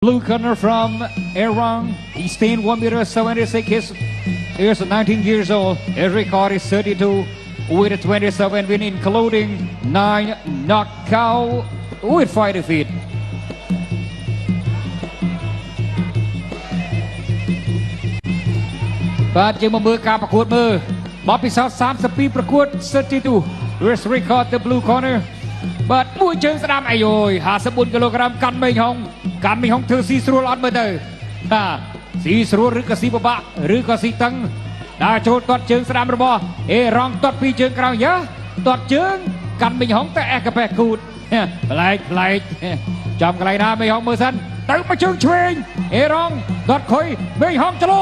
Blue corner from Iran. He's staying 1 meter 76. He's 19 years old. His record is 32 with a 27 win, including 9 knockout with 5 defeat. បាទយើងមកមើលការប្រកួតមើលបបពិសោធន៍32ប្រកួត32 Race record the blue corner បាទមួយជើងស្ដាំអាយយ54គីឡូក្រាមកាន់មេងហុងធ្វើស៊ីស្រួលអត់មើលទៅបាទស៊ីស្រួលឬក៏ស៊ីពិបាកឬក៏ស៊ីតឹងដើរចូលទាត់ជើងស្ដាំរបស់អេរ៉ង់ទាត់ពីជើងក្រោយយ៉ាទាត់ជើងកាន់មេងហុងតែអេកប៉ែគូតប្លែកចំកន្លែងណាមេងហុងមើលសិនទៅមកជើងឆ្វេងអេរ៉ង់ទាត់ខុយមេងហុងចលោ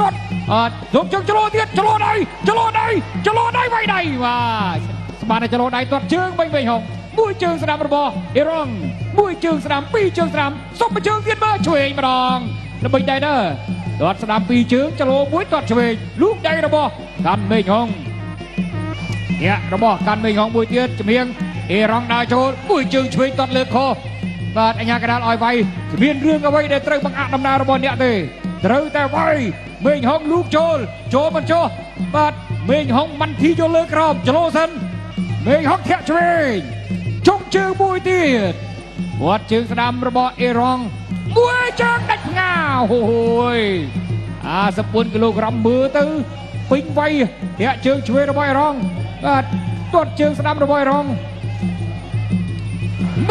ទាត់អត់យកជើងចលោទៀតចលោដៃវាយដៃបាទស្មានតែចលោដៃទាត់ជើងមេងហុងមួយជើងស្ដាំរបស់អេរ៉ង់មួយជើងស្ដាំពីរជើងស្ដាំសុំមួយជើងទៀតមើលឆ្វេងម្ដងល្បិចដៃទៅទាត់ស្ដាំពីរជើងចលោមួយទាត់ឆ្វេងលូកដៃរបស់កាន់មេងហុងញាក់របស់កាន់មេងហុងមួយទៀតជំនាញអេរ៉ង់ដើរចូលមួយជើងឆ្វេងទាត់លើខបាទអញ្ញាកដាលឲ្យវាយមានរឿងអ្វីដែលត្រូវបង្អាក់ដំណើររបស់អ្នកទេត្រូវតែវាយមេងហុងលូកចូលមិនចុះបាទមេងហុងមិនធីយកលើក្រោមចលោសិនមេងហុងធាក់ឆ្វេងចុងជើងមួយទៀតវត្តជើងស្ដាំរបស់អេរ៉ង់មួយជើងដាច់ផ្ងាអូយ54គីឡូក្រាមមើលទៅពេញវាយធាក់ជើងឆ្វេងរបស់អេរ៉ង់បាទទាត់ជើងស្ដាំរបស់អេរ៉ង់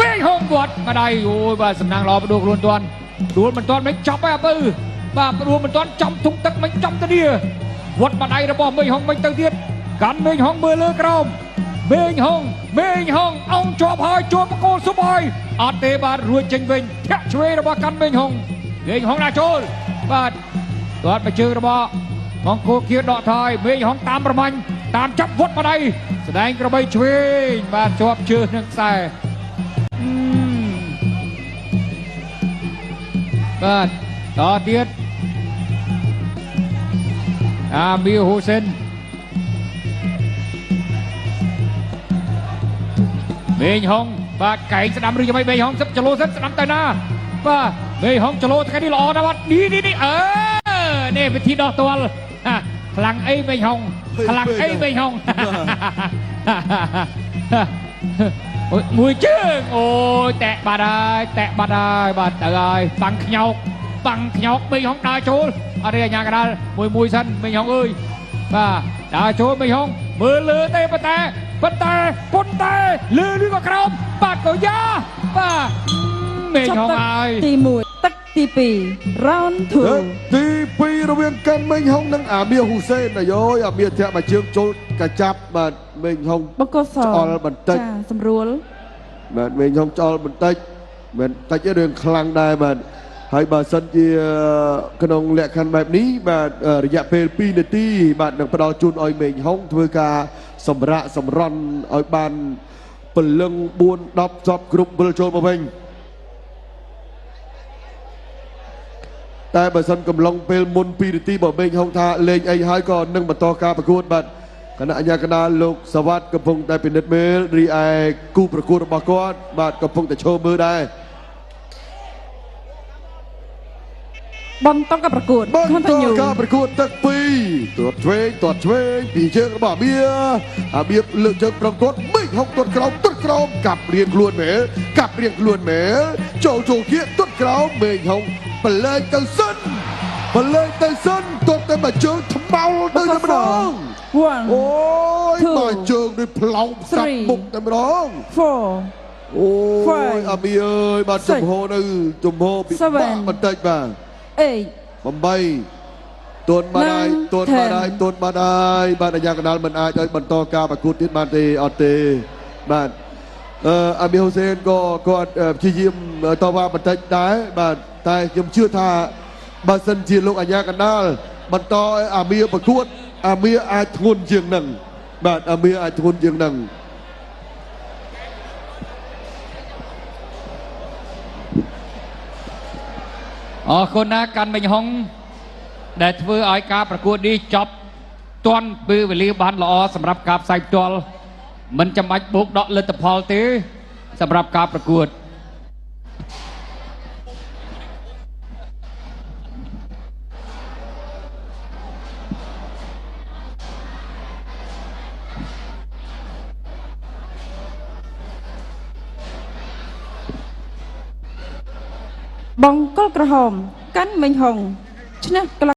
មេងហុងវត្តមកដៃអូយបាទសំណាងល្អបដួលខ្លួនទាន់ដួលមិនទាន់មិនចប់ទេអពើបាទដួលមិនទាន់ចំធុងទឹកមិនចំទៅនេះវត្តមកដៃរបស់មេងហុងមិនទៅទៀតកាន់មេងហុងមើលលើក្រោមមេងហុងអោងជាប់ហើយជាប់បកូលសុបហើយអត់ទេបាទរួចចេញវិញធាក់ឆ្វេងរបស់កាន់មេងហុងដាក់ចូលបាទទាត់មកជើងរបស់មង្គលគៀដកថយមេងហុងតាមប្រមាញ់តាមចាប់វត្តមកដៃស្ដែងក្របីឆ្វេងបាទជាប់ជើងនឹងខ្សែបាទតទៀតអាមៀហ៊ូសិនមេងហុងបាទកែងស្ដាំឬយ៉ាងម៉េចមេងហុងសិបចលោសិនស្ដាំទៅណាបាទមេងហុងចលោថ្ងៃនេះល្អណាស់បាទនេះនេះវិធីដោះទាល់ខ្លាំងអីមេងហុងមួយជើងអូយតែបាត់ហើយបាទទៅហើយបាំងខ្ញោកមេងហុងដើរចូលអត់ទេអាញាកដាលមួយសិនមេងហុងអើយបាទដើរចូលមេងហុងមើលលើទេប៉ុន្តែលើឬក៏ក្រោមបាទក៏យ៉ាបាទមេងហុងហើយទី1ទឹកទី2 round 2ទី2រវាងកាន់មេងហុងនិងអាមៀហ៊ូសេនអាយអាមៀធាក់មកជើងចូលកាចាប់បាទមេងហុងបកសអល់បន្តិចសម្រួលបាទមេងហុងចោលបន្តិចមិនតិចរឿងខ្លាំងដែរបាទហើយបើសិនជាក្នុងលក្ខខណ្ឌបែបនេះបាទរយៈពេល2នាទីបាទនឹងផ្ដល់ជូនឲ្យមេងហុងធ្វើការសម្រាកសម្រន់ឲ្យបានពលឹង4-10ចប់គ្រប់វិលចូលមកវិញតែបើសិនកំឡុងពេលមុន2នាទីបើមេងហុងថាលេងអីហើយក៏នឹងបន្តការប្រកួតបាទគណៈអាជ្ញាកណ្ដាលលោកសវត្ថកំពុងតែពិនិត្យមើលរីឯគូប្រកួតរបស់គាត់បាទកំពុងតែឈរមើលដែរបន្តការប្រកួតទឹក2ទាត់ឆ្វេងពីជើងរបស់អាបៀលើកជើងប្រងទាត់មេងហុងទាត់ក្រោមកាប់រៀងខ្លួនមែលចូលគៀកទាត់ក្រោមមេងហុងបលែងទៅសិនទាត់ទៅមកជើងថ្មោលទៅតែម្ដងអូយមកជើងនេះផ្លោងស្ដាប់មុខតែម្ដង4អូយអាមីអើយបាទចំហនៅចំហពិបាកបន្តិចបាទ8ទួនបាត់ហើយបាទអាជ្ញាកណ្ដាលមិនអាចឲ្យបន្តការប្រកួតទៀតបានទេអត់ទេបាទអាមីហ៊ូសេនក៏គាត់ព្យាយាមតវ៉ាបន្តិចដែរបាទតែខ្ញុំជឿថាបើសិនជាលោកអាជ្ញាកណ្ដាលបន្តឲ្យអាមីប្រកួតអាមីអាចធ្ងន់ជាងនឹងបាទអាមីអាចធ្ងន់ជាងនឹងអរគុណណាស់កាន់មេងហុងដែលធ្វើឲ្យការប្រកួតនេះចប់ទាន់ពេលវេលាបានល្អសម្រាប់ការផ្សាយផ្ទាល់មិនចាំបាច់បូកដកលទ្ធផលទេសម្រាប់ការប្រកួត បង្គោលក្រហមកាន់មិញហុងឈ្នះ